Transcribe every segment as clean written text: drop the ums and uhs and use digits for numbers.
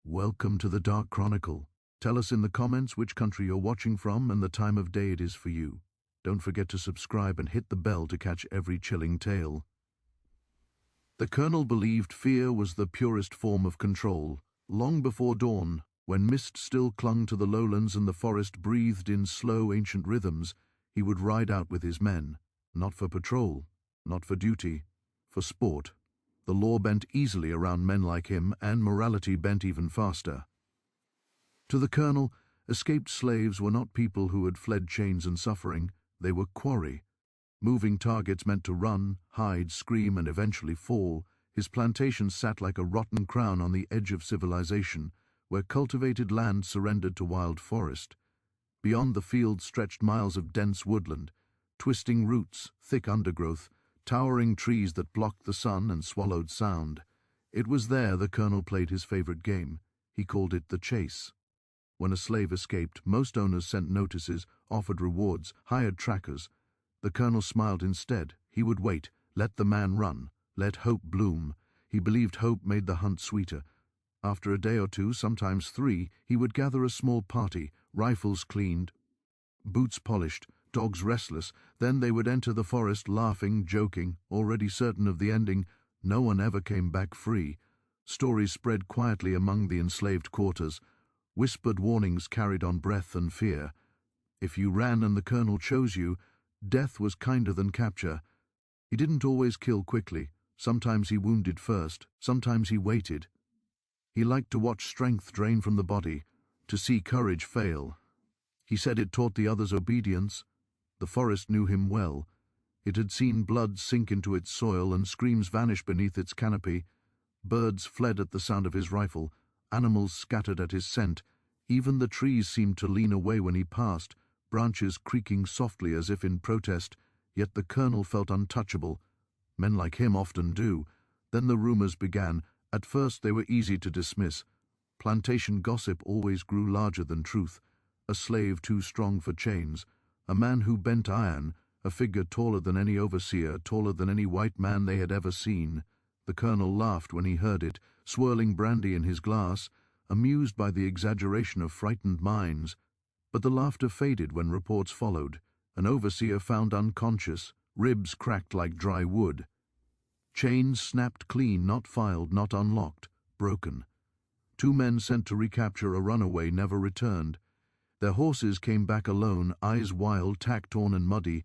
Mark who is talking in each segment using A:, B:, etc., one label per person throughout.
A: Welcome to the Dark Chronicle. Tell us in the comments which country you're watching from and the time of day it is for you. Don't forget to subscribe and hit the bell to catch every chilling tale. The colonel believed fear was the purest form of control. Long before dawn, when mist still clung to the lowlands and the forest breathed in slow ancient rhythms, he would ride out with his men, not for patrol, not for duty, for sport. The law bent easily around men like him, and morality bent even faster. To the colonel, escaped slaves were not people who had fled chains and suffering. They were quarry. Moving targets meant to run, hide, scream, and eventually fall. His plantation sat like a rotten crown on the edge of civilization, where cultivated land surrendered to wild forest. Beyond the fields stretched miles of dense woodland, twisting roots, thick undergrowth, towering trees that blocked the sun and swallowed sound. It was there the colonel played his favorite game. He called it the chase. When a slave escaped, most owners sent notices, offered rewards, hired trackers. The colonel smiled instead. He would wait, let the man run, let hope bloom. He believed hope made the hunt sweeter. After a day or two, sometimes 3, he would gather a small party, rifles cleaned, boots polished, dogs restless. Then they would enter the forest laughing, joking, already certain of the ending. No one ever came back free. Stories spread quietly among the enslaved quarters. Whispered warnings carried on breath and fear. If you ran and the colonel chose you, death was kinder than capture. He didn't always kill quickly. Sometimes he wounded first, sometimes he waited. He liked to watch strength drain from the body, to see courage fail. He said it taught the others obedience. The forest knew him well. It had seen blood sink into its soil and screams vanish beneath its canopy. Birds fled at the sound of his rifle. Animals scattered at his scent. Even the trees seemed to lean away when he passed, branches creaking softly as if in protest. Yet the colonel felt untouchable. Men like him often do. Then the rumors began. At first they were easy to dismiss. Plantation gossip always grew larger than truth. A slave too strong for chains. A man who bent iron, a figure taller than any overseer, taller than any white man they had ever seen. The colonel laughed when he heard it, swirling brandy in his glass, amused by the exaggeration of frightened minds. But the laughter faded when reports followed. An overseer found unconscious, ribs cracked like dry wood. Chains snapped clean, not filed, not unlocked, broken. 2 men sent to recapture a runaway never returned. Their horses came back alone, eyes wild, tack torn and muddy.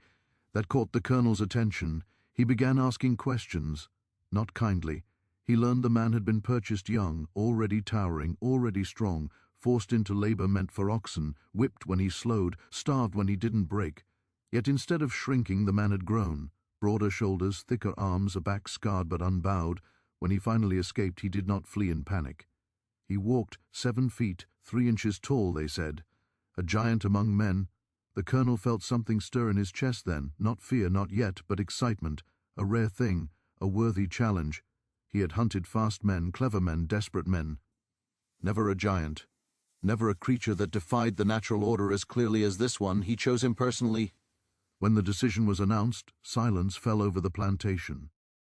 A: That caught the colonel's attention. He began asking questions, not kindly. He learned the man had been purchased young, already towering, already strong, forced into labor meant for oxen, whipped when he slowed, starved when he didn't break. Yet instead of shrinking, the man had grown. Broader shoulders, thicker arms, a back scarred but unbowed. When he finally escaped, he did not flee in panic. He walked 7 feet, 3 inches tall, they said. A giant among men. The colonel felt something stir in his chest then, not fear, not yet, but excitement, a rare thing, a worthy challenge. He had hunted fast men, clever men, desperate men. Never a giant, never a creature that defied the natural order as clearly as this one. He chose him personally. When the decision was announced, silence fell over the plantation.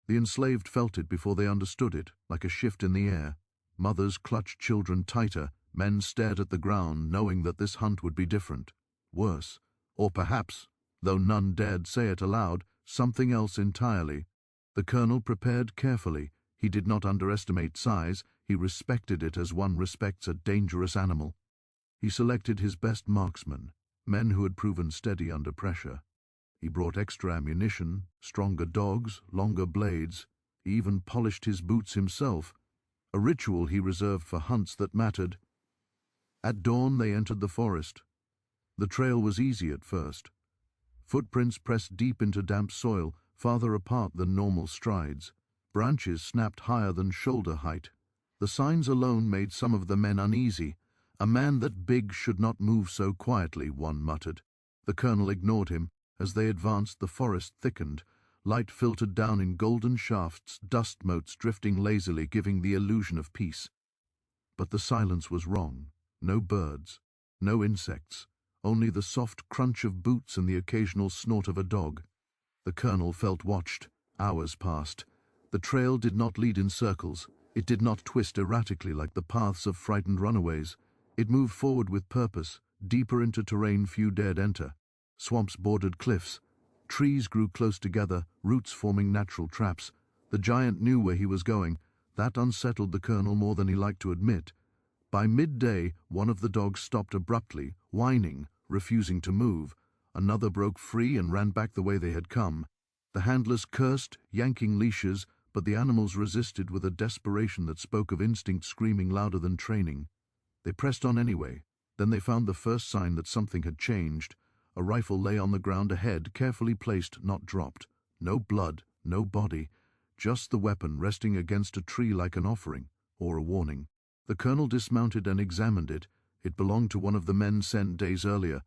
A: The enslaved felt it before they understood it, like a shift in the air. Mothers clutched children tighter. Men stared at the ground, knowing that this hunt would be different, worse, or perhaps, though none dared say it aloud, something else entirely. The colonel prepared carefully. He did not underestimate size. He respected it as one respects a dangerous animal. He selected his best marksmen, men who had proven steady under pressure. He brought extra ammunition, stronger dogs, longer blades. He even polished his boots himself, a ritual he reserved for hunts that mattered. At dawn they entered the forest. The trail was easy at first. Footprints pressed deep into damp soil, farther apart than normal strides. Branches snapped higher than shoulder height. The signs alone made some of the men uneasy. A man that big should not move so quietly, one muttered. The colonel ignored him. As they advanced, the forest thickened. Light filtered down in golden shafts, dust motes drifting lazily, giving the illusion of peace. But the silence was wrong. No birds, no insects, only the soft crunch of boots and the occasional snort of a dog. The colonel felt watched. Hours passed. The trail did not lead in circles. It did not twist erratically like the paths of frightened runaways. It moved forward with purpose, deeper into terrain few dared enter. Swamps bordered cliffs. Trees grew close together, roots forming natural traps. The giant knew where he was going. That unsettled the colonel more than he liked to admit. By midday, one of the dogs stopped abruptly, whining, refusing to move. Another broke free and ran back the way they had come. The handlers cursed, yanking leashes, but the animals resisted with a desperation that spoke of instinct screaming louder than training. They pressed on anyway. Then they found the first sign that something had changed. A rifle lay on the ground ahead, carefully placed, not dropped. No blood, no body, just the weapon resting against a tree like an offering, or a warning. The colonel dismounted and examined it. It belonged to one of the men sent days earlier.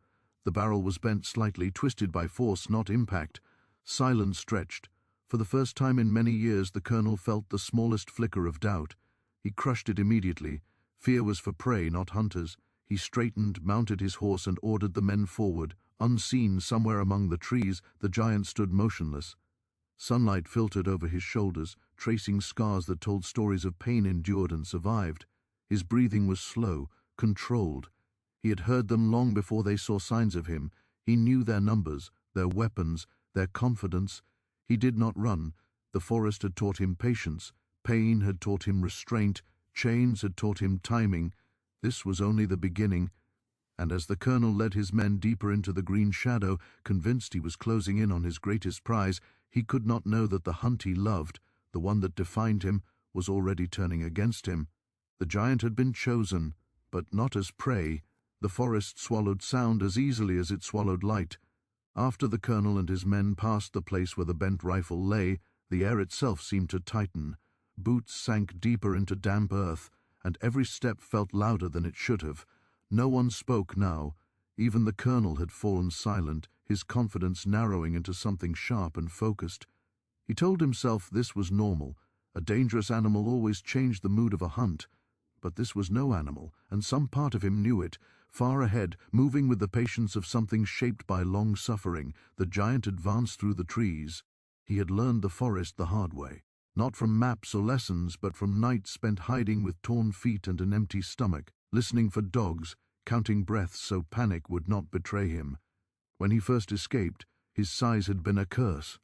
A: The barrel was bent slightly, twisted by force, not impact. Silence stretched. For the first time in many years, the colonel felt the smallest flicker of doubt. He crushed it immediately. Fear was for prey, not hunters. He straightened, mounted his horse, and ordered the men forward. Unseen, somewhere among the trees, the giant stood motionless. Sunlight filtered over his shoulders, tracing scars that told stories of pain endured and survived. His breathing was slow, controlled. He had heard them long before they saw signs of him. He knew their numbers, their weapons, their confidence. He did not run. The forest had taught him patience. Pain had taught him restraint. Chains had taught him timing. This was only the beginning. And as the colonel led his men deeper into the green shadow, convinced he was closing in on his greatest prize, he could not know that the hunt he loved, the one that defined him, was already turning against him. The giant had been chosen, but not as prey. The forest swallowed sound as easily as it swallowed light. After the colonel and his men passed the place where the bent rifle lay, the air itself seemed to tighten. Boots sank deeper into damp earth, and every step felt louder than it should have. No one spoke now. Even the colonel had fallen silent, his confidence narrowing into something sharp and focused. He told himself this was normal. A dangerous animal always changed the mood of a hunt. But this was no animal, and some part of him knew it. Far ahead, moving with the patience of something shaped by long suffering, the giant advanced through the trees. He had learned the forest the hard way, not from maps or lessons, but from nights spent hiding with torn feet and an empty stomach, listening for dogs, counting breaths so panic would not betray him. When he first escaped, his size had been a curse.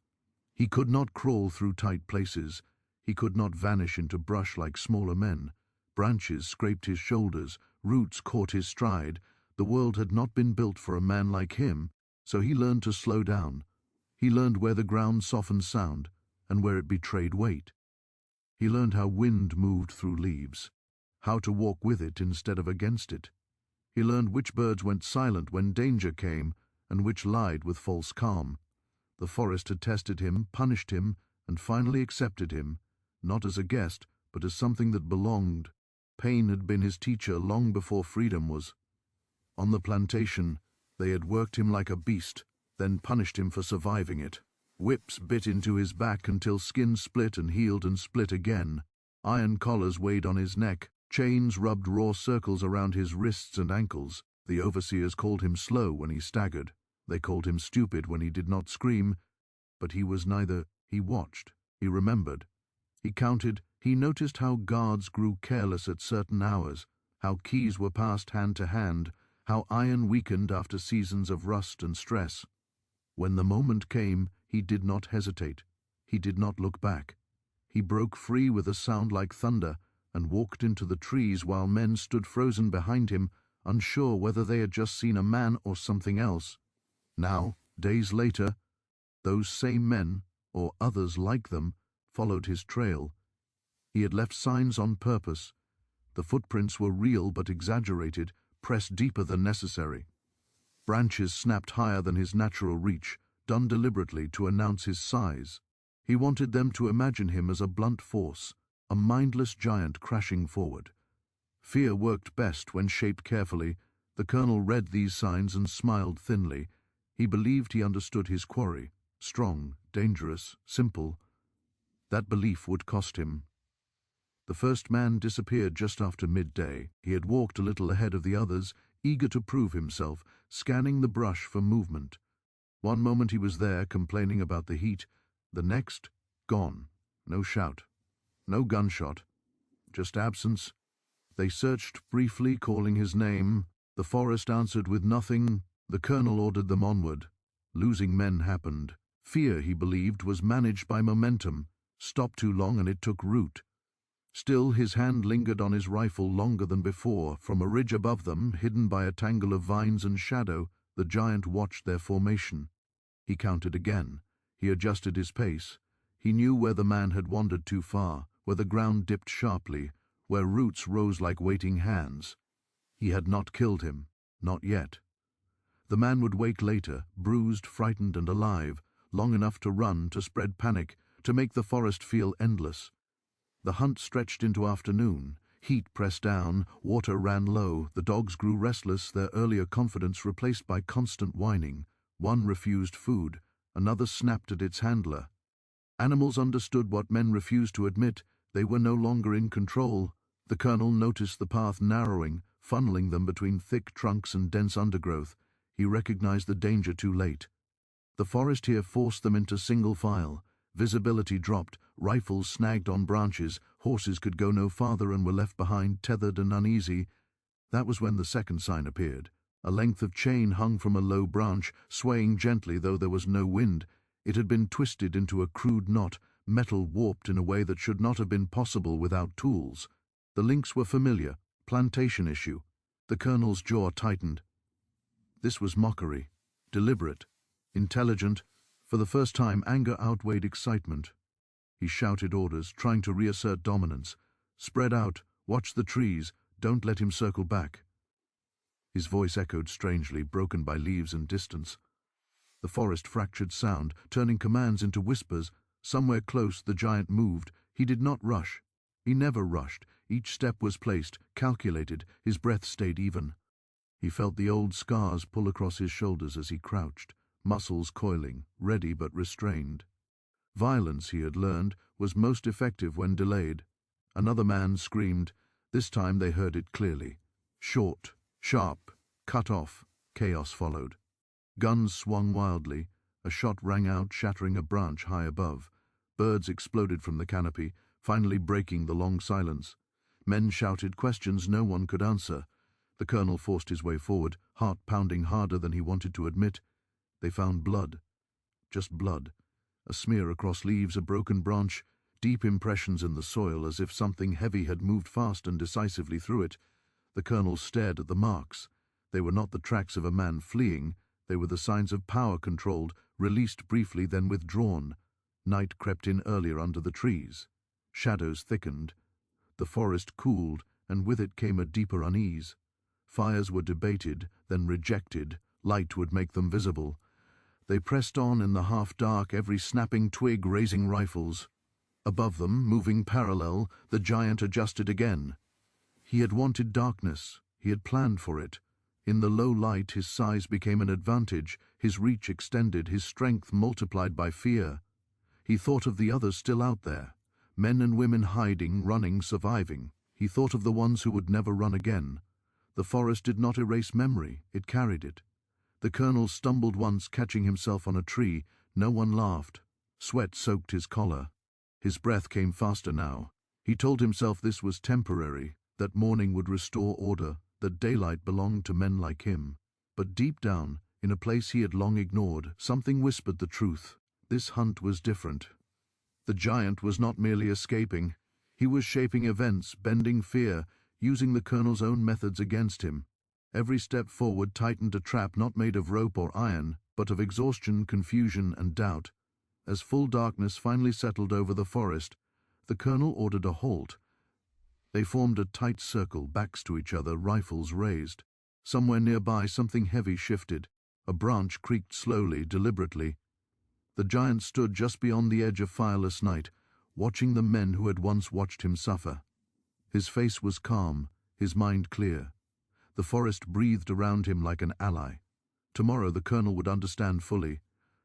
A: He could not crawl through tight places. He could not vanish into brush like smaller men. Branches scraped his shoulders, roots caught his stride. The world had not been built for a man like him, so he learned to slow down. He learned where the ground softened sound, and where it betrayed weight. He learned how wind moved through leaves, how to walk with it instead of against it. He learned which birds went silent when danger came, and which lied with false calm. The forest had tested him, punished him, and finally accepted him, not as a guest, but as something that belonged. Pain had been his teacher long before freedom was. On the plantation, they had worked him like a beast, then punished him for surviving it. Whips bit into his back until skin split and healed and split again. Iron collars weighed on his neck. Chains rubbed raw circles around his wrists and ankles. The overseers called him slow when he staggered. They called him stupid when he did not scream. But he was neither. He watched. He remembered. He counted. He noticed how guards grew careless at certain hours, how keys were passed hand to hand, how iron weakened after seasons of rust and stress. When the moment came, he did not hesitate. He did not look back. He broke free with a sound like thunder and walked into the trees while men stood frozen behind him, unsure whether they had just seen a man or something else. Now, days later, those same men, or others like them, followed his trail. He had left signs on purpose. The footprints were real but exaggerated, pressed deeper than necessary. Branches snapped higher than his natural reach, done deliberately to announce his size. He wanted them to imagine him as a blunt force, a mindless giant crashing forward. Fear worked best when shaped carefully. The colonel read these signs and smiled thinly. He believed he understood his quarry. Strong, dangerous, simple. That belief would cost him. The first man disappeared just after midday. He had walked a little ahead of the others, eager to prove himself, scanning the brush for movement. One moment he was there, complaining about the heat. The next, gone. No shout. No gunshot. just absence. They searched briefly, calling his name. The forest answered with nothing. The colonel ordered them onward. Losing men happened. Fear, he believed, was managed by momentum. Stopped too long and it took root. Still, his hand lingered on his rifle longer than before. From a ridge above them, hidden by a tangle of vines and shadow, the giant watched their formation. He counted again. He adjusted his pace. He knew where the man had wandered too far, where the ground dipped sharply, where roots rose like waiting hands. He had not killed him. Not yet. The man would wake later, bruised, frightened, and alive, long enough to run, to spread panic, to make the forest feel endless. The hunt stretched into afternoon. Heat pressed down, water ran low, the dogs grew restless, their earlier confidence replaced by constant whining. One refused food, another snapped at its handler. Animals understood what men refused to admit. They were no longer in control. The colonel noticed the path narrowing, funneling them between thick trunks and dense undergrowth. He recognized the danger too late. The forest here forced them into single file. Visibility dropped, rifles snagged on branches, horses could go no farther and were left behind, tethered and uneasy. That was when the second sign appeared. A length of chain hung from a low branch, swaying gently though there was no wind. It had been twisted into a crude knot, metal warped in a way that should not have been possible without tools. The links were familiar, plantation issue. The colonel's jaw tightened. This was mockery, deliberate, intelligent. For the first time, anger outweighed excitement. He shouted orders, trying to reassert dominance. Spread out, watch the trees, don't let him circle back. His voice echoed strangely, broken by leaves and distance. The forest fractured sound, turning commands into whispers. Somewhere close, the giant moved. He did not rush. He never rushed. Each step was placed, calculated. His breath stayed even. He felt the old scars pull across his shoulders as he crouched, muscles coiling, ready but restrained. Violence, he had learned, was most effective when delayed. Another man screamed. This time they heard it clearly. Short, sharp, cut off. Chaos followed. Guns swung wildly. A shot rang out, shattering a branch high above. Birds exploded from the canopy, finally breaking the long silence. Men shouted questions no one could answer. The colonel forced his way forward, heart pounding harder than he wanted to admit. They found blood. Just blood. A smear across leaves, a broken branch, deep impressions in the soil as if something heavy had moved fast and decisively through it. The colonel stared at the marks. They were not the tracks of a man fleeing. They were the signs of power controlled, released briefly, then withdrawn. Night crept in earlier under the trees. Shadows thickened. The forest cooled, and with it came a deeper unease. Fires were debated, then rejected. Light would make them visible. They pressed on in the half-dark, every snapping twig raising rifles. Above them, moving parallel, the giant adjusted again. He had wanted darkness. He had planned for it. In the low light, his size became an advantage, his reach extended, his strength multiplied by fear. He thought of the others still out there, men and women hiding, running, surviving. He thought of the ones who would never run again. The forest did not erase memory, it carried it. The colonel stumbled once, catching himself on a tree. No one laughed. Sweat soaked his collar. His breath came faster now. He told himself this was temporary, that morning would restore order, that daylight belonged to men like him. But deep down, in a place he had long ignored, something whispered the truth. This hunt was different. The giant was not merely escaping. He was shaping events, bending fear, using the colonel's own methods against him. Every step forward tightened a trap not made of rope or iron, but of exhaustion, confusion, and doubt. As full darkness finally settled over the forest, the colonel ordered a halt. They formed a tight circle, backs to each other, rifles raised. Somewhere nearby, something heavy shifted. A branch creaked slowly, deliberately. The giant stood just beyond the edge of fireless night, watching the men who had once watched him suffer. His face was calm, his mind clear. The forest breathed around him like an ally. Tomorrow the colonel would understand fully.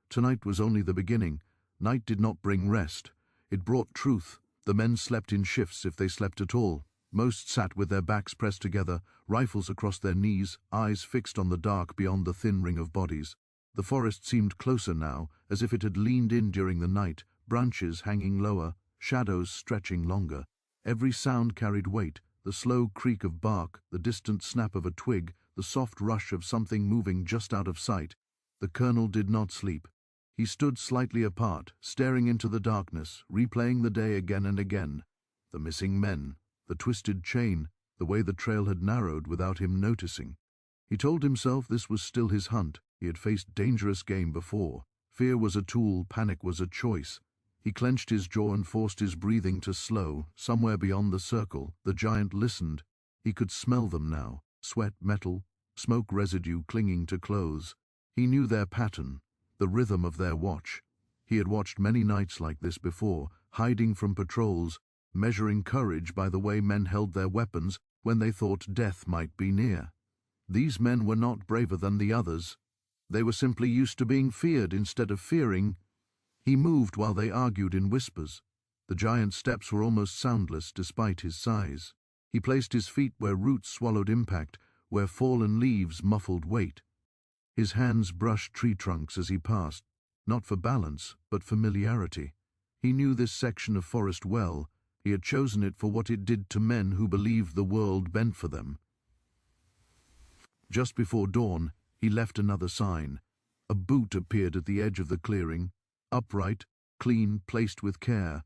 A: Tonight was only the beginning. Night did not bring rest. It brought truth. The men slept in shifts, if they slept at all. Most sat with their backs pressed together, rifles across their knees, eyes fixed on the dark beyond the thin ring of bodies. The forest seemed closer now, as if it had leaned in during the night, branches hanging lower, shadows stretching longer. Every sound carried weight, the slow creak of bark, the distant snap of a twig, the soft rush of something moving just out of sight. The colonel did not sleep. He stood slightly apart, staring into the darkness, replaying the day again and again. The missing men, the twisted chain, the way the trail had narrowed without him noticing. He told himself this was still his hunt. He had faced dangerous game before. Fear was a tool, panic was a choice. He clenched his jaw and forced his breathing to slow. Somewhere beyond the circle, the giant listened. He could smell them now, sweat, metal, smoke residue clinging to clothes. He knew their pattern, the rhythm of their watch. He had watched many nights like this before, hiding from patrols, measuring courage by the way men held their weapons when they thought death might be near. These men were not braver than the others. They were simply used to being feared instead of fearing. He moved while they argued in whispers. The giant's steps were almost soundless despite his size. He placed his feet where roots swallowed impact, where fallen leaves muffled weight. His hands brushed tree trunks as he passed, not for balance, but familiarity. He knew this section of forest well. He had chosen it for what it did to men who believed the world bent for them. Just before dawn, he left another sign. A boot appeared at the edge of the clearing, upright, clean, placed with care.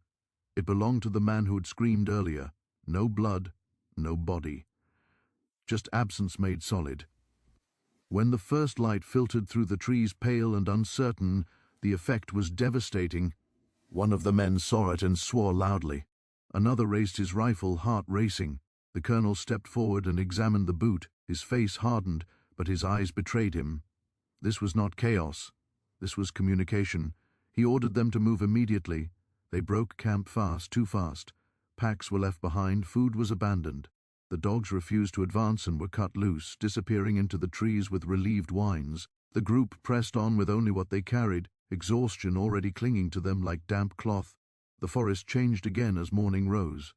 A: It belonged to the man who had screamed earlier. No blood, no body. Just absence made solid. When the first light filtered through the trees, pale and uncertain, the effect was devastating. One of the men saw it and swore loudly. Another raised his rifle, heart racing. The colonel stepped forward and examined the boot. His face hardened, but his eyes betrayed him. This was not chaos. This was communication. He ordered them to move immediately. They broke camp fast, too fast. Packs were left behind, food was abandoned. The dogs refused to advance and were cut loose, disappearing into the trees with relieved whines. The group pressed on with only what they carried, exhaustion already clinging to them like damp cloth. The forest changed again as morning rose.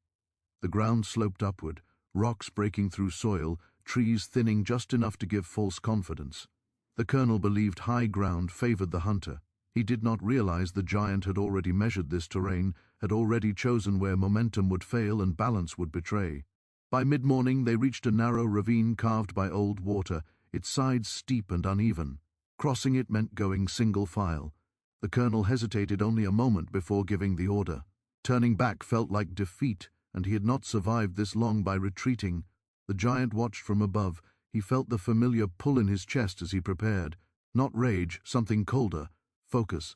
A: The ground sloped upward, rocks breaking through soil, trees thinning just enough to give false confidence. The colonel believed high ground favored the hunter. He did not realize the giant had already measured this terrain, had already chosen where momentum would fail and balance would betray. By mid-morning they reached a narrow ravine carved by old water, its sides steep and uneven. Crossing it meant going single file. The colonel hesitated only a moment before giving the order. Turning back felt like defeat, and he had not survived this long by retreating. The giant watched from above. He felt the familiar pull in his chest as he prepared. Not rage, something colder. Focus.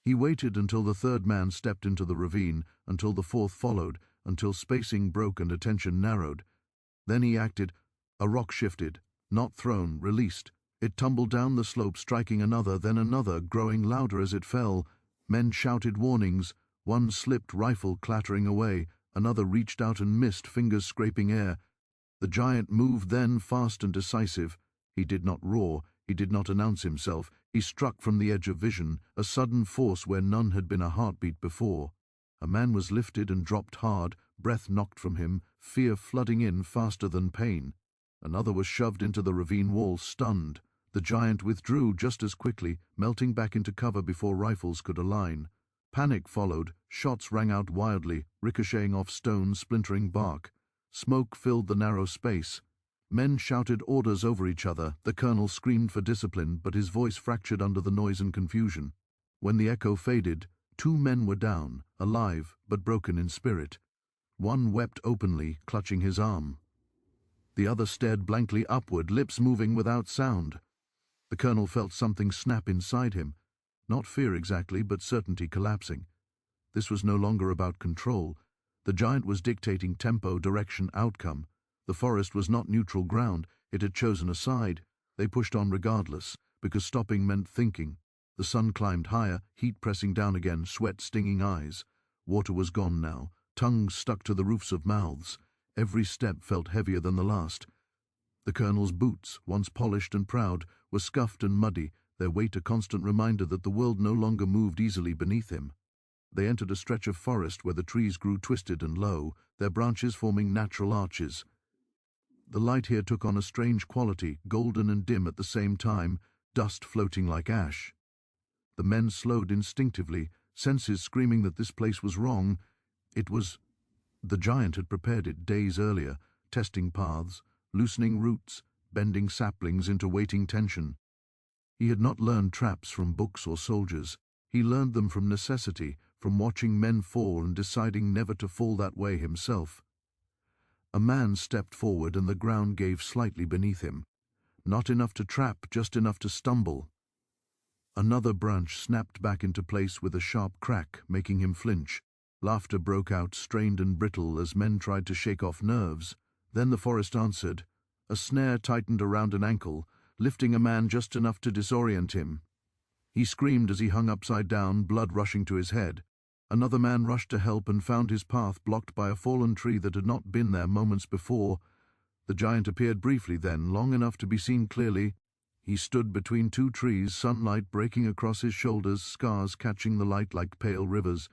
A: He waited until the third man stepped into the ravine, until the fourth followed, until spacing broke and attention narrowed. Then he acted. A rock shifted, not thrown, released. It tumbled down the slope, striking another, then another, growing louder as it fell. Men shouted warnings. One slipped, rifle clattering away. Another reached out and missed, fingers scraping air. The giant moved then, fast and decisive. He did not roar. He did not announce himself. He struck from the edge of vision, a sudden force where none had been a heartbeat before. A man was lifted and dropped hard, breath knocked from him, fear flooding in faster than pain. Another was shoved into the ravine wall, stunned. The giant withdrew just as quickly, melting back into cover before rifles could align. Panic followed. Shots rang out wildly, ricocheting off stones, splintering bark. Smoke filled the narrow space. Men shouted orders over each other. The colonel screamed for discipline, but his voice fractured under the noise and confusion. When the echo faded, 2 men were down, alive but broken in spirit. One wept openly, clutching his arm. The other stared blankly upward, lips moving without sound. The colonel felt something snap inside him. Not fear exactly, but certainty collapsing. This was no longer about control. The giant was dictating tempo, direction, outcome. The forest was not neutral ground. It had chosen a side. They pushed on regardless, because stopping meant thinking. The sun climbed higher, heat pressing down again, sweat stinging eyes. Water was gone now. Tongues stuck to the roofs of mouths. Every step felt heavier than the last. The colonel's boots, once polished and proud, were scuffed and muddy, their weight a constant reminder that the world no longer moved easily beneath him. They entered a stretch of forest where the trees grew twisted and low, their branches forming natural arches. The light here took on a strange quality, golden and dim at the same time, dust floating like ash. The men slowed instinctively, senses screaming that this place was wrong. It was The giant had prepared it days earlier, testing paths, loosening roots, bending saplings into waiting tension. He had not learned traps from books or soldiers. He learned them from necessity, from watching men fall and deciding never to fall that way himself. A man stepped forward and the ground gave slightly beneath him. Not enough to trap, just enough to stumble. Another branch snapped back into place with a sharp crack, making him flinch. Laughter broke out, strained and brittle, as men tried to shake off nerves. Then the forest answered. A snare tightened around an ankle, lifting a man just enough to disorient him. He screamed as he hung upside down, blood rushing to his head. Another man rushed to help and found his path blocked by a fallen tree that had not been there moments before. The giant appeared briefly then, long enough to be seen clearly. He stood between two trees, sunlight breaking across his shoulders, scars catching the light like pale rivers.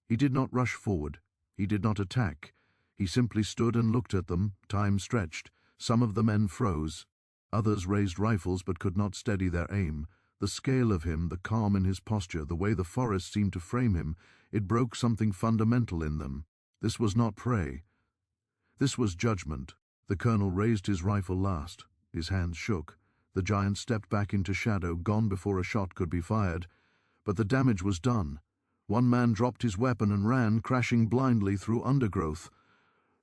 A: He did not rush forward. He did not attack. He simply stood and looked at them. Time stretched. Some of the men froze. Others raised rifles but could not steady their aim. The scale of him, the calm in his posture, the way the forest seemed to frame him, it broke something fundamental in them. This was not prey. This was judgment. The colonel raised his rifle last. His hands shook. The giant stepped back into shadow, gone before a shot could be fired. But the damage was done. One man dropped his weapon and ran, crashing blindly through undergrowth.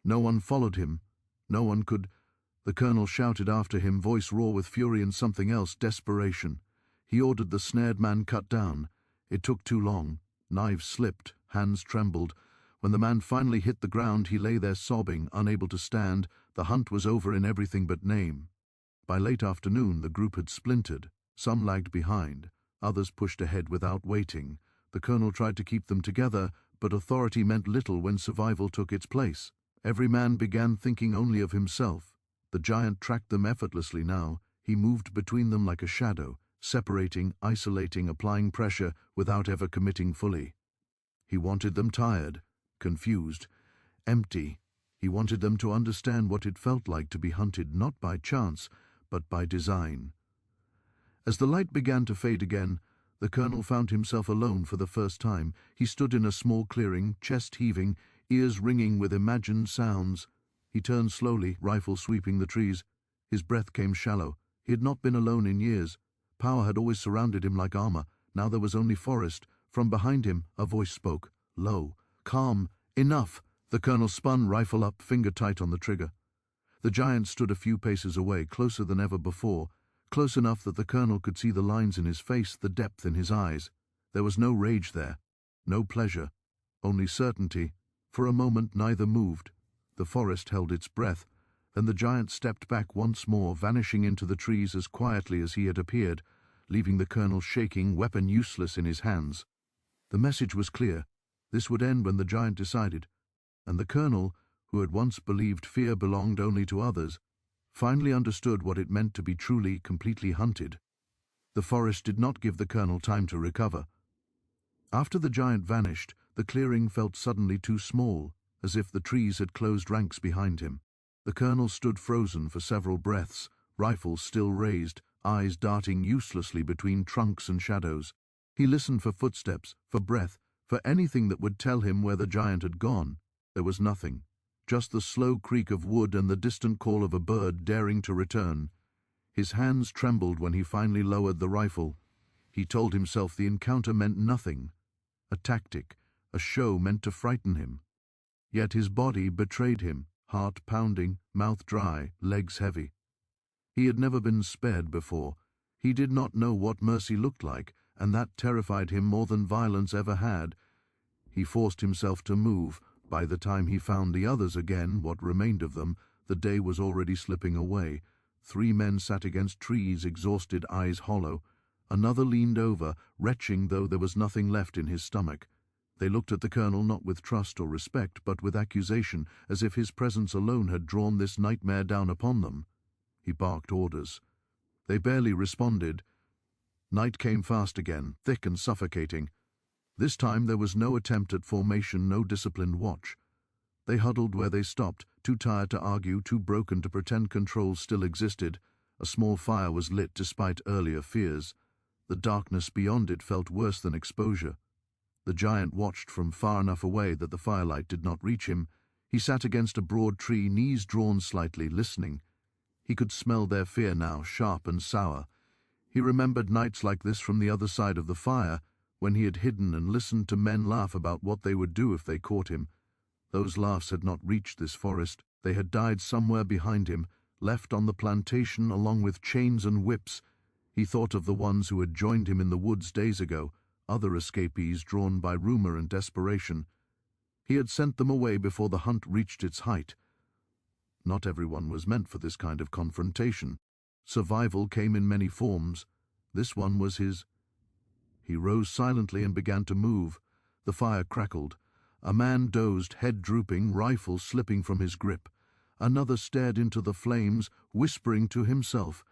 A: No one followed him. No one could. The colonel shouted after him, voice raw with fury and something else, desperation. He ordered the snared man cut down. It took too long. Knives slipped, hands trembled. When the man finally hit the ground, he lay there sobbing, unable to stand. The hunt was over in everything but name. By late afternoon, the group had splintered. Some lagged behind. Others pushed ahead without waiting. The colonel tried to keep them together, but authority meant little when survival took its place. Every man began thinking only of himself. The giant tracked them effortlessly now. He moved between them like a shadow, separating, isolating, applying pressure without ever committing fully. He wanted them tired, confused, empty. He wanted them to understand what it felt like to be hunted not by chance, but by design. As the light began to fade again, the colonel found himself alone for the first time. He stood in a small clearing, chest heaving, ears ringing with imagined sounds. He turned slowly, rifle sweeping the trees. His breath came shallow. He had not been alone in years. Power had always surrounded him like armor. Now there was only forest. From behind him, a voice spoke, low, calm. Enough! The colonel spun, rifle up, finger tight on the trigger. The giant stood a few paces away, closer than ever before, close enough that the colonel could see the lines in his face, the depth in his eyes. There was no rage there, no pleasure, only certainty. For a moment neither moved. The forest held its breath. Then the giant stepped back once more, vanishing into the trees as quietly as he had appeared, leaving the colonel shaking, weapon useless in his hands. The message was clear. This would end when the giant decided. And the colonel, who had once believed fear belonged only to others, finally understood what it meant to be truly, completely hunted. The forest did not give the colonel time to recover. After the giant vanished, the clearing felt suddenly too small, as if the trees had closed ranks behind him. The colonel stood frozen for several breaths, rifle still raised, eyes darting uselessly between trunks and shadows. He listened for footsteps, for breath, for anything that would tell him where the giant had gone. There was nothing. Just the slow creak of wood and the distant call of a bird daring to return. His hands trembled when he finally lowered the rifle. He told himself the encounter meant nothing. A tactic, a show meant to frighten him. Yet his body betrayed him, heart pounding, mouth dry, legs heavy. He had never been spared before. He did not know what mercy looked like, and that terrified him more than violence ever had. He forced himself to move. By the time he found the others again, what remained of them, the day was already slipping away. 3 men sat against trees, exhausted, eyes hollow. Another leaned over, retching though there was nothing left in his stomach. They looked at the colonel not with trust or respect, but with accusation, as if his presence alone had drawn this nightmare down upon them. He barked orders. They barely responded. Night came fast again, thick and suffocating. This time there was no attempt at formation, no disciplined watch. They huddled where they stopped, too tired to argue, too broken to pretend control still existed. A small fire was lit despite earlier fears. The darkness beyond it felt worse than exposure. The giant watched from far enough away that the firelight did not reach him. He sat against a broad tree, knees drawn slightly, listening. He could smell their fear now, sharp and sour. He remembered nights like this from the other side of the fire, when he had hidden and listened to men laugh about what they would do if they caught him. Those laughs had not reached this forest. They had died somewhere behind him, left on the plantation along with chains and whips. He thought of the ones who had joined him in the woods days ago, other escapees drawn by rumor and desperation. He had sent them away before the hunt reached its height. Not everyone was meant for this kind of confrontation. Survival came in many forms. This one was his. He rose silently and began to move. The fire crackled. A man dozed, head drooping, rifle slipping from his grip. Another stared into the flames, whispering to himself.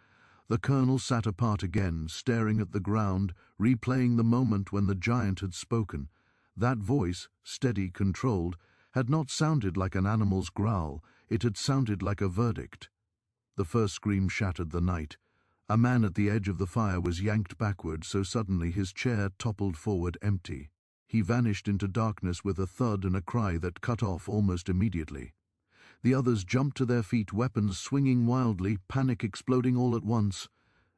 A: The colonel sat apart again, staring at the ground, replaying the moment when the giant had spoken. That voice, steady, controlled, had not sounded like an animal's growl. It had sounded like a verdict. The first scream shattered the night. A man at the edge of the fire was yanked backward so suddenly his chair toppled forward empty. He vanished into darkness with a thud and a cry that cut off almost immediately. The others jumped to their feet, weapons swinging wildly, panic exploding all at once.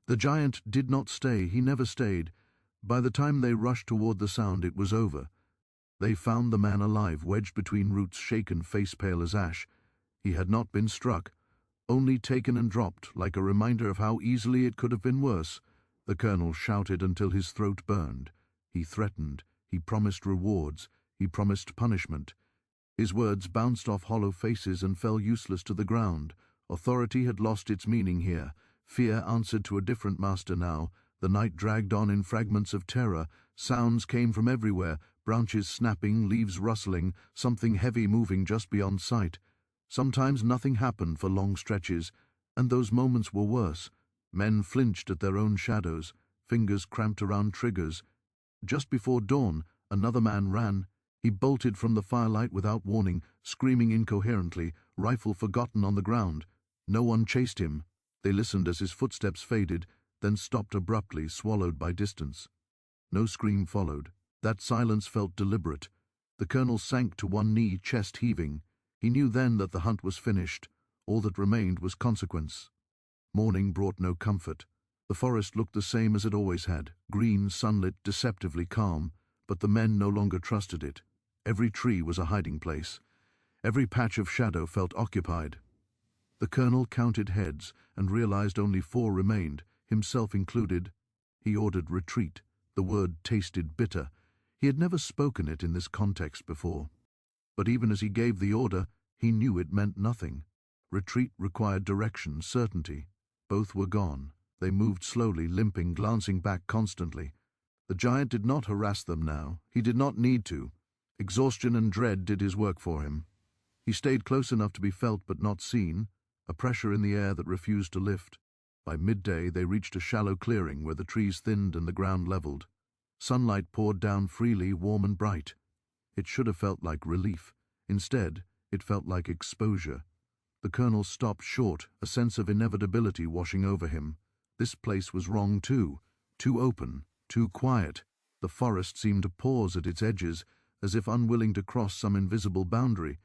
A: The giant did not stay. He never stayed. By the time they rushed toward the sound, it was over. They found the man alive, wedged between roots, shaken, face pale as ash. He had not been struck, only taken and dropped, like a reminder of how easily it could have been worse. The colonel shouted until his throat burned. He threatened. He promised rewards. He promised punishment. His words bounced off hollow faces and fell useless to the ground. Authority had lost its meaning here. Fear answered to a different master now. The night dragged on in fragments of terror. Sounds came from everywhere, branches snapping, leaves rustling, something heavy moving just beyond sight. Sometimes nothing happened for long stretches, and those moments were worse. Men flinched at their own shadows, fingers cramped around triggers. Just before dawn, another man ran. He bolted from the firelight without warning, screaming incoherently, rifle forgotten on the ground. No one chased him. They listened as his footsteps faded, then stopped abruptly, swallowed by distance. No scream followed. That silence felt deliberate. The colonel sank to one knee, chest heaving. He knew then that the hunt was finished. All that remained was consequence. Morning brought no comfort. The forest looked the same as it always had, green, sunlit, deceptively calm, but the men no longer trusted it. Every tree was a hiding place. Every patch of shadow felt occupied. The colonel counted heads and realized only 4 remained, himself included. He ordered retreat. The word tasted bitter. He had never spoken it in this context before. But even as he gave the order, he knew it meant nothing. Retreat required direction, certainty. Both were gone. They moved slowly, limping, glancing back constantly. The giant did not harass them now. He did not need to. Exhaustion and dread did his work for him. He stayed close enough to be felt but not seen, a pressure in the air that refused to lift. By midday they reached a shallow clearing where the trees thinned and the ground leveled. Sunlight poured down freely, warm and bright. It should have felt like relief. Instead, it felt like exposure. The colonel stopped short, a sense of inevitability washing over him. This place was wrong too open, too quiet. The forest seemed to pause at its edges, as if unwilling to cross some invisible boundary.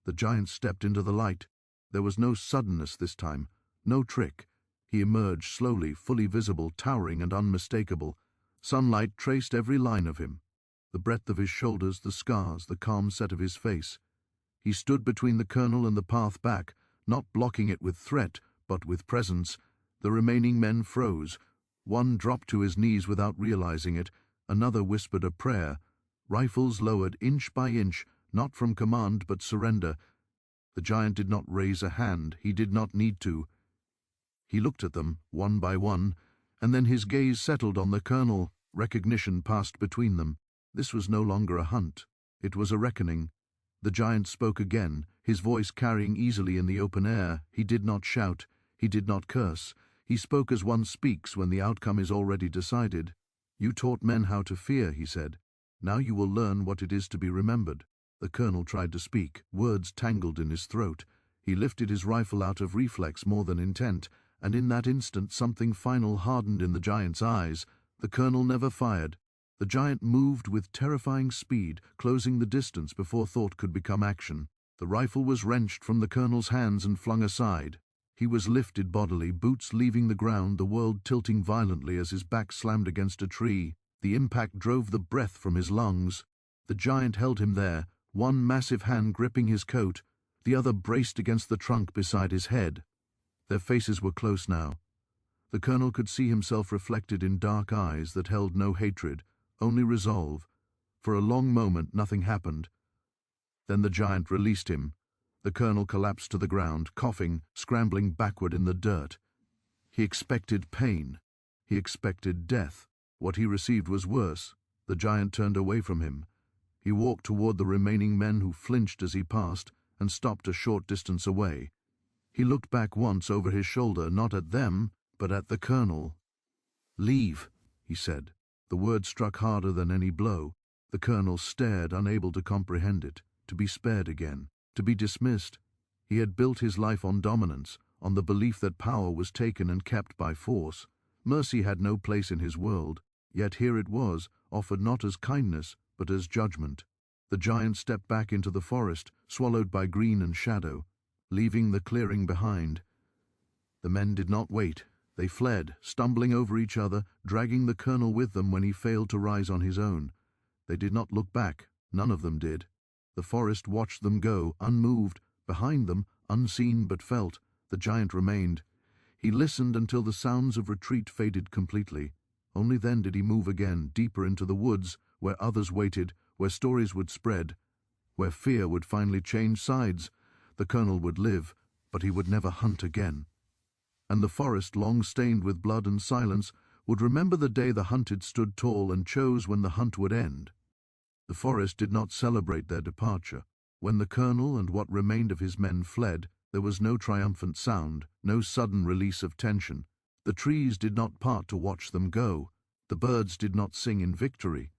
A: The giant stepped into the light. There was no suddenness this time, no trick. He emerged slowly, fully visible, towering and unmistakable. Sunlight traced every line of him. The breadth of his shoulders, the scars, the calm set of his face. He stood between the colonel and the path back, not blocking it with threat, but with presence. The remaining men froze. One dropped to his knees without realizing it. Another whispered a prayer. Rifles lowered inch by inch, not from command but surrender. The giant did not raise a hand. He did not need to. He looked at them, one by one, and then his gaze settled on the colonel. Recognition passed between them. This was no longer a hunt. It was a reckoning. The giant spoke again, his voice carrying easily in the open air. He did not shout. He did not curse. He spoke as one speaks when the outcome is already decided. "You taught men how to fear," he said. "Now you will learn what it is to be remembered." The colonel tried to speak. Words tangled in his throat. He lifted his rifle out of reflex more than intent, and in that instant something final hardened in the giant's eyes. The colonel never fired. The giant moved with terrifying speed, closing the distance before thought could become action. The rifle was wrenched from the colonel's hands and flung aside. He was lifted bodily, boots leaving the ground, the world tilting violently as his back slammed against a tree. The impact drove the breath from his lungs. The giant held him there, one massive hand gripping his coat, the other braced against the trunk beside his head. Their faces were close now. The colonel could see himself reflected in dark eyes that held no hatred, only resolve. For a long moment nothing happened. Then the giant released him. The colonel collapsed to the ground, coughing, scrambling backward in the dirt. He expected pain. He expected death. What he received was worse. The giant turned away from him. He walked toward the remaining men who flinched as he passed and stopped a short distance away. He looked back once over his shoulder, not at them, but at the colonel. "Leave," he said. The word struck harder than any blow. The colonel stared, unable to comprehend it, to be spared again, to be dismissed. He had built his life on dominance, on the belief that power was taken and kept by force. Mercy had no place in his world, yet here it was, offered not as kindness, but as judgment. The giant stepped back into the forest, swallowed by green and shadow, leaving the clearing behind. The men did not wait. They fled, stumbling over each other, dragging the colonel with them when he failed to rise on his own. They did not look back. None of them did. The forest watched them go, unmoved. Behind them, unseen but felt, the giant remained. He listened until the sounds of retreat faded completely. Only then did he move again, deeper into the woods, where others waited, where stories would spread, where fear would finally change sides. The colonel would live, but he would never hunt again. And the forest, long stained with blood and silence, would remember the day the hunted stood tall and chose when the hunt would end. The forest did not celebrate their departure. When the colonel and what remained of his men fled, there was no triumphant sound, no sudden release of tension. The trees did not part to watch them go. The birds did not sing in victory.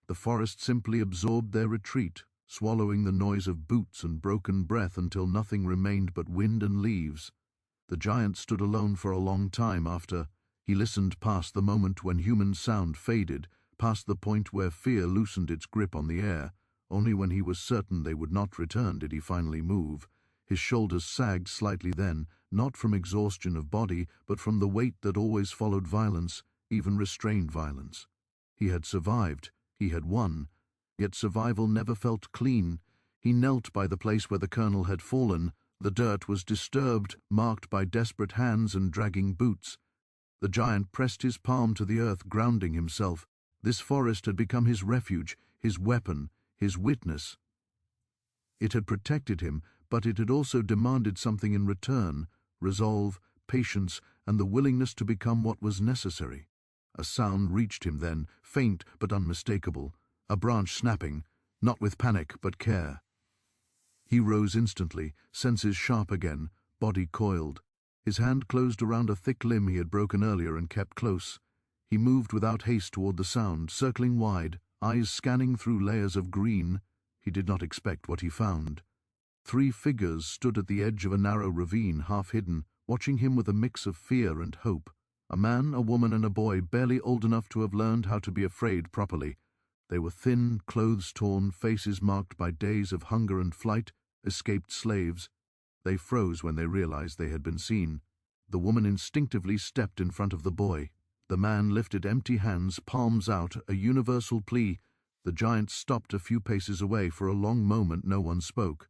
A: The forest simply absorbed their retreat, swallowing the noise of boots and broken breath until nothing remained but wind and leaves. The giant stood alone for a long time after. He listened past the moment when human sound faded, past the point where fear loosened its grip on the air. Only when he was certain they would not return did he finally move. His shoulders sagged slightly then, not from exhaustion of body, but from the weight that always followed violence, even restrained violence. He had survived. He had won. Yet survival never felt clean. He knelt by the place where the colonel had fallen. The dirt was disturbed, marked by desperate hands and dragging boots. The giant pressed his palm to the earth, grounding himself. This forest had become his refuge, his weapon, his witness. It had protected him, but it had also demanded something in return: resolve, patience, and the willingness to become what was necessary. A sound reached him then, faint but unmistakable, a branch snapping, not with panic but care. He rose instantly, senses sharp again, body coiled. His hand closed around a thick limb he had broken earlier and kept close. He moved without haste toward the sound, circling wide, eyes scanning through layers of green. He did not expect what he found. 3 figures stood at the edge of a narrow ravine, half hidden, watching him with a mix of fear and hope. A man, a woman, and a boy, barely old enough to have learned how to be afraid properly. They were thin, clothes torn, faces marked by days of hunger and flight, escaped slaves. They froze when they realized they had been seen. The woman instinctively stepped in front of the boy. The man lifted empty hands, palms out, a universal plea. The giant stopped a few paces away. For a long moment no one spoke.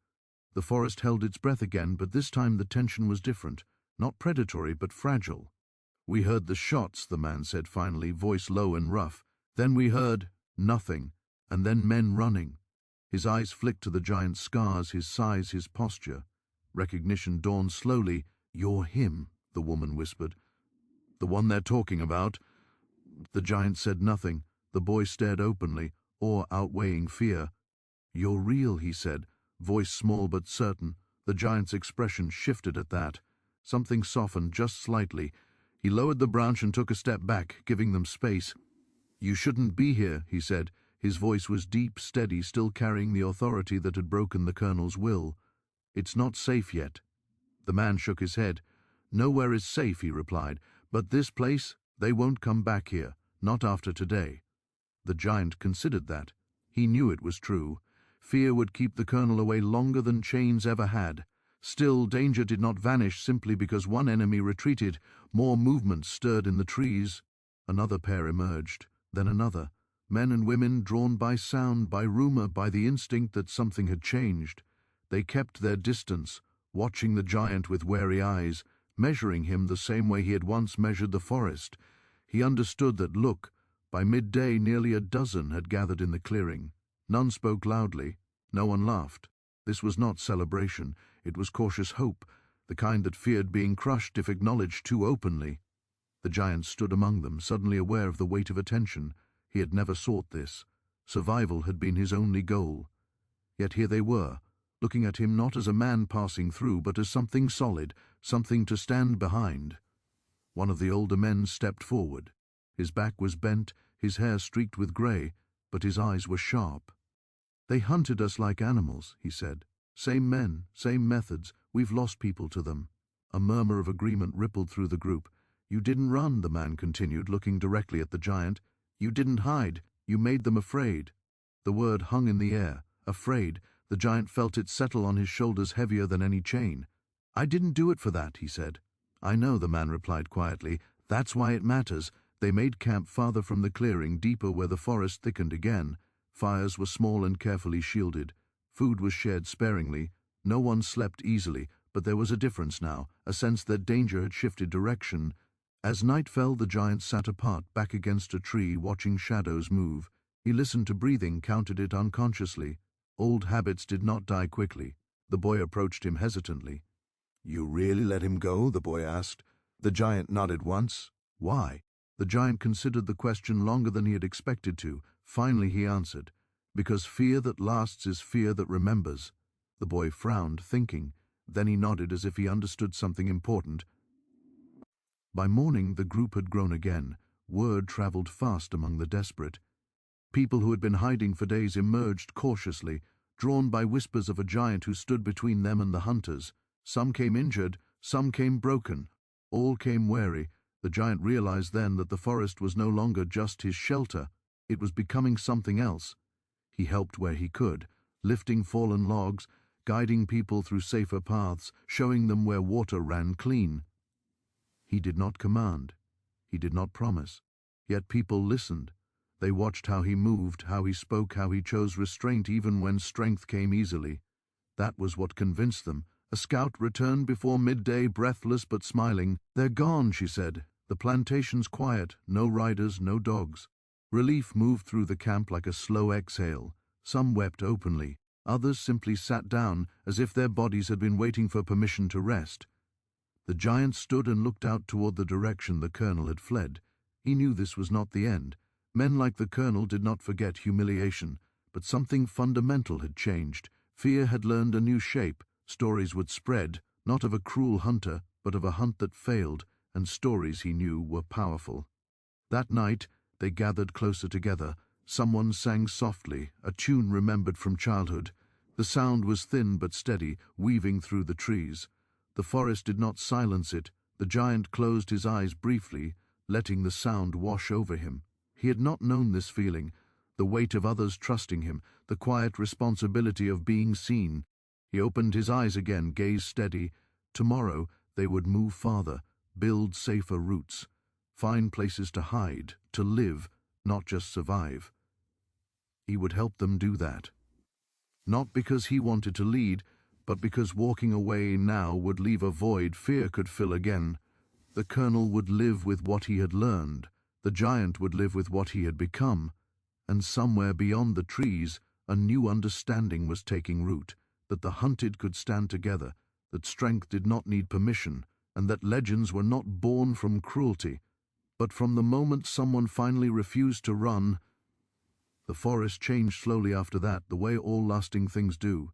A: The forest held its breath again, but this time the tension was different, not predatory but fragile. "We heard the shots," the man said finally, voice low and rough. "Then we heard nothing, and then men running." His eyes flicked to the giant's scars, his size, his posture. Recognition dawned slowly. "You're him," the woman whispered. "The one they're talking about." The giant said nothing. The boy stared openly, awe outweighing fear. "You're real," he said, voice small but certain. The giant's expression shifted at that. Something softened just slightly. He lowered the branch and took a step back, giving them space. "You shouldn't be here," he said. His voice was deep, steady, still carrying the authority that had broken the colonel's will. "It's not safe yet." The man shook his head. "Nowhere is safe," he replied. "But this place, they won't come back here, not after today." The giant considered that. He knew it was true. Fear would keep the colonel away longer than chains ever had. Still, danger did not vanish simply because one enemy retreated. More movement stirred in the trees. Another pair emerged, then another. Men and women drawn by sound, by rumor, by the instinct that something had changed. They kept their distance, watching the giant with wary eyes, measuring him the same way he had once measured the forest. He understood that, look, by midday nearly a dozen had gathered in the clearing. None spoke loudly. No one laughed. This was not celebration. It was cautious hope, the kind that feared being crushed if acknowledged too openly. The giant stood among them, suddenly aware of the weight of attention. He had never sought this. Survival had been his only goal. Yet here they were, looking at him not as a man passing through, but as something solid, something to stand behind. One of the older men stepped forward. His back was bent, his hair streaked with grey, but his eyes were sharp. "They hunted us like animals," he said. "Same men, same methods. We've lost people to them." A murmur of agreement rippled through the group. "You didn't run," the man continued, looking directly at the giant. "You didn't hide. You made them afraid." The word hung in the air. Afraid. The giant felt it settle on his shoulders heavier than any chain. "I didn't do it for that," he said. "I know," the man replied quietly. "That's why it matters." They made camp farther from the clearing, deeper where the forest thickened again. Fires were small and carefully shielded. Food was shared sparingly. No one slept easily, but there was a difference now, a sense that danger had shifted direction. As night fell, the giant sat apart, back against a tree, watching shadows move. He listened to breathing, counted it unconsciously. Old habits did not die quickly. The boy approached him hesitantly. "You really let him go?" the boy asked. The giant nodded once. "Why?" The giant considered the question longer than he had expected to. Finally he answered, "Because fear that lasts is fear that remembers." The boy frowned, thinking. Then he nodded as if he understood something important. By morning the group had grown again. Word traveled fast among the desperate. People who had been hiding for days emerged cautiously, drawn by whispers of a giant who stood between them and the hunters. Some came injured, some came broken. All came wary. The giant realized then that the forest was no longer just his shelter. It was becoming something else. He helped where he could, lifting fallen logs, guiding people through safer paths, showing them where water ran clean. He did not command. He did not promise. Yet people listened. They watched how he moved, how he spoke, how he chose restraint even when strength came easily. That was what convinced them. A scout returned before midday, breathless but smiling. "They're gone," she said. "The plantation's quiet, no riders, no dogs." Relief moved through the camp like a slow exhale. Some wept openly. Others simply sat down, as if their bodies had been waiting for permission to rest. The giant stood and looked out toward the direction the colonel had fled. He knew this was not the end. Men like the colonel did not forget humiliation, but something fundamental had changed. Fear had learned a new shape. Stories would spread, not of a cruel hunter, but of a hunt that failed, and stories, he knew, were powerful. That night, they gathered closer together. Someone sang softly, a tune remembered from childhood. The sound was thin but steady, weaving through the trees. The forest did not silence it. The giant closed his eyes briefly, letting the sound wash over him. He had not known this feeling, the weight of others trusting him, the quiet responsibility of being seen. He opened his eyes again, gaze steady. Tomorrow they would move farther, build safer roots, find places to hide, to live, not just survive. He would help them do that. Not because he wanted to lead, but because walking away now would leave a void fear could fill again. The colonel would live with what he had learned. The giant would live with what he had become. And somewhere beyond the trees, a new understanding was taking root, that the hunted could stand together, that strength did not need permission, and that legends were not born from cruelty, but from the moment someone finally refused to run. The forest changed slowly after that, the way all lasting things do.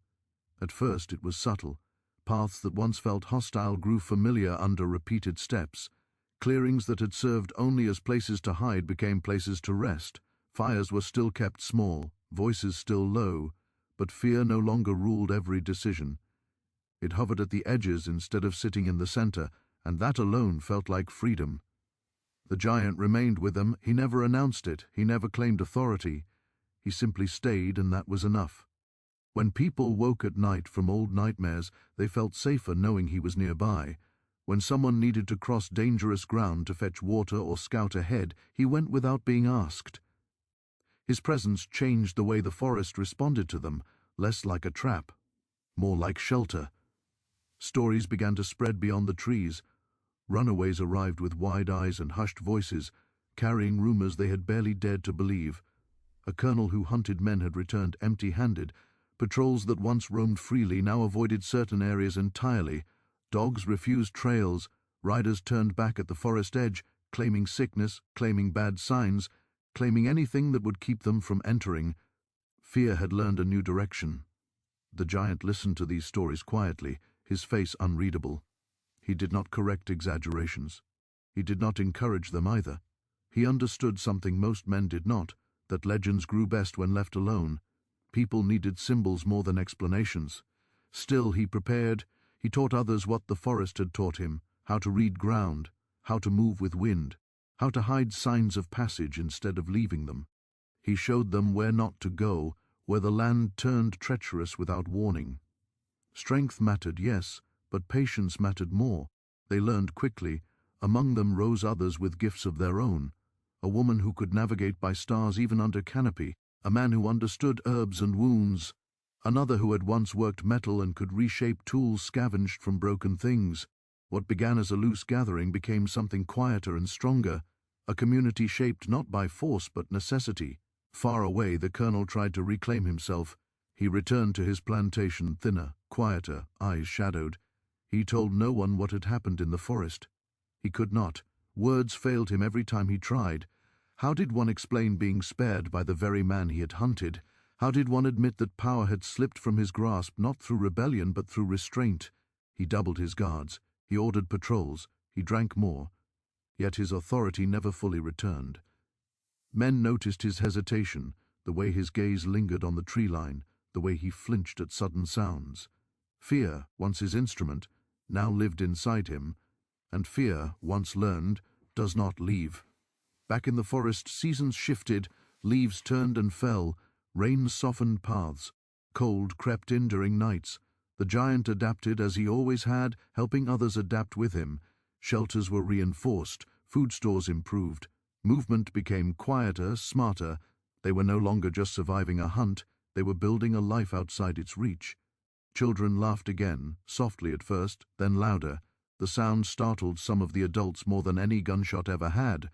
A: At first it was subtle. Paths that once felt hostile grew familiar under repeated steps. Clearings that had served only as places to hide became places to rest. Fires were still kept small, voices still low, but fear no longer ruled every decision. It hovered at the edges instead of sitting in the center, and that alone felt like freedom. The giant remained with them. He never announced it. He never claimed authority. He simply stayed, and that was enough. When people woke at night from old nightmares, they felt safer knowing he was nearby. When someone needed to cross dangerous ground to fetch water or scout ahead, he went without being asked. His presence changed the way the forest responded to them, less like a trap, more like shelter. Stories began to spread beyond the trees. Runaways arrived with wide eyes and hushed voices, carrying rumors they had barely dared to believe. A colonel who hunted men had returned empty-handed. Patrols that once roamed freely now avoided certain areas entirely. Dogs refused trails. Riders turned back at the forest edge, claiming sickness, claiming bad signs, claiming anything that would keep them from entering. Fear had learned a new direction. The giant listened to these stories quietly, his face unreadable. He did not correct exaggerations. He did not encourage them either. He understood something most men did not, that legends grew best when left alone. People needed symbols more than explanations. Still, he prepared. He taught others what the forest had taught him, how to read ground, how to move with wind, how to hide signs of passage instead of leaving them. He showed them where not to go, where the land turned treacherous without warning. Strength mattered, yes, but patience mattered more. They learned quickly. Among them rose others with gifts of their own. A woman who could navigate by stars even under canopy, a man who understood herbs and wounds, another who had once worked metal and could reshape tools scavenged from broken things. What began as a loose gathering became something quieter and stronger, a community shaped not by force but necessity. Far away, the colonel tried to reclaim himself. He returned to his plantation thinner, quieter, eyes shadowed. He told no one what had happened in the forest. He could not. Words failed him every time he tried. How did one explain being spared by the very man he had hunted? How did one admit that power had slipped from his grasp not through rebellion but through restraint? He doubled his guards. He ordered patrols. He drank more. Yet his authority never fully returned. Men noticed his hesitation, the way his gaze lingered on the tree line, the way he flinched at sudden sounds. Fear, once his instrument, now lived inside him, and fear, once learned, does not leave. Back in the forest, seasons shifted, leaves turned and fell, rain softened paths, cold crept in during nights. The giant adapted as he always had, helping others adapt with him. Shelters were reinforced, food stores improved. Movement became quieter, smarter. They were no longer just surviving a hunt, they were building a life outside its reach. Children laughed again, softly at first, then louder. The sound startled some of the adults more than any gunshot ever had.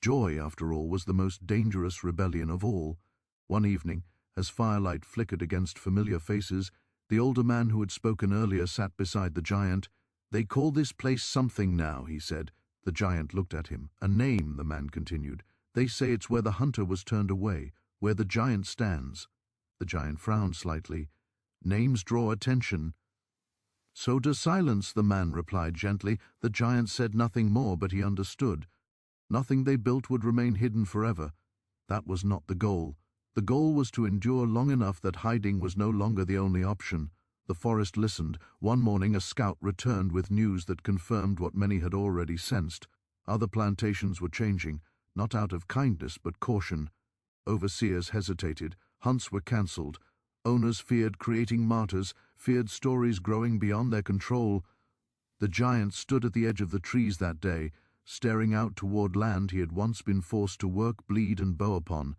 A: Joy, after all, was the most dangerous rebellion of all. One evening, as firelight flickered against familiar faces, the older man who had spoken earlier sat beside the giant. "They call this place something now," he said. The giant looked at him. "A name," the man continued. "They say it's where the hunter was turned away, where the giant stands." The giant frowned slightly. "Names draw attention." "So does silence," the man replied gently. The giant said nothing more, but he understood. Nothing they built would remain hidden forever. That was not the goal. The goal was to endure long enough that hiding was no longer the only option. The forest listened. One morning a scout returned with news that confirmed what many had already sensed. Other plantations were changing, not out of kindness but caution. Overseers hesitated. Hunts were cancelled. Owners feared creating martyrs, feared stories growing beyond their control. The giant stood at the edge of the trees that day, staring out toward land he had once been forced to work, bleed, and bow upon.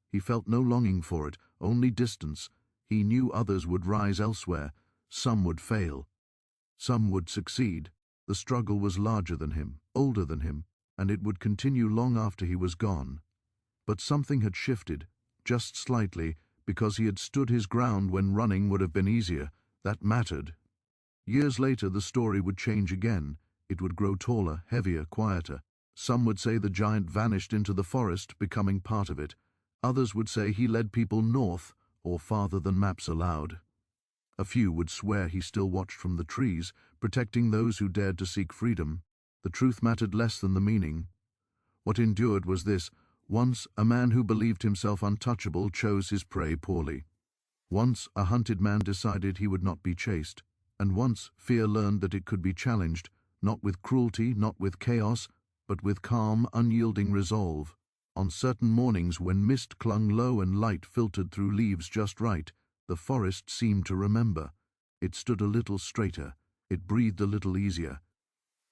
A: He felt no longing for it, only distance. He knew others would rise elsewhere. Some would fail. Some would succeed. The struggle was larger than him, older than him, and it would continue long after he was gone. But something had shifted, just slightly, because he had stood his ground when running would have been easier. That mattered. Years later, the story would change again. It would grow taller, heavier, quieter. Some would say the giant vanished into the forest, becoming part of it. Others would say he led people north, or farther than maps allowed. A few would swear he still watched from the trees, protecting those who dared to seek freedom. The truth mattered less than the meaning. What endured was this: once, a man who believed himself untouchable chose his prey poorly. Once, a hunted man decided he would not be chased. And once, fear learned that it could be challenged, not with cruelty, not with chaos, but with calm, unyielding resolve. On certain mornings when mist clung low and light filtered through leaves just right, The forest seemed to remember. It stood a little straighter, it breathed a little easier.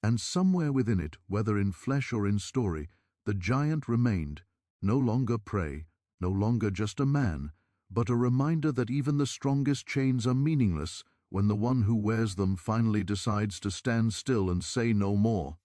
A: And somewhere within it, whether in flesh or in story, the giant remained, no longer prey, no longer just a man, but a reminder that even the strongest chains are meaningless when the one who wears them finally decides to stand still and say no more.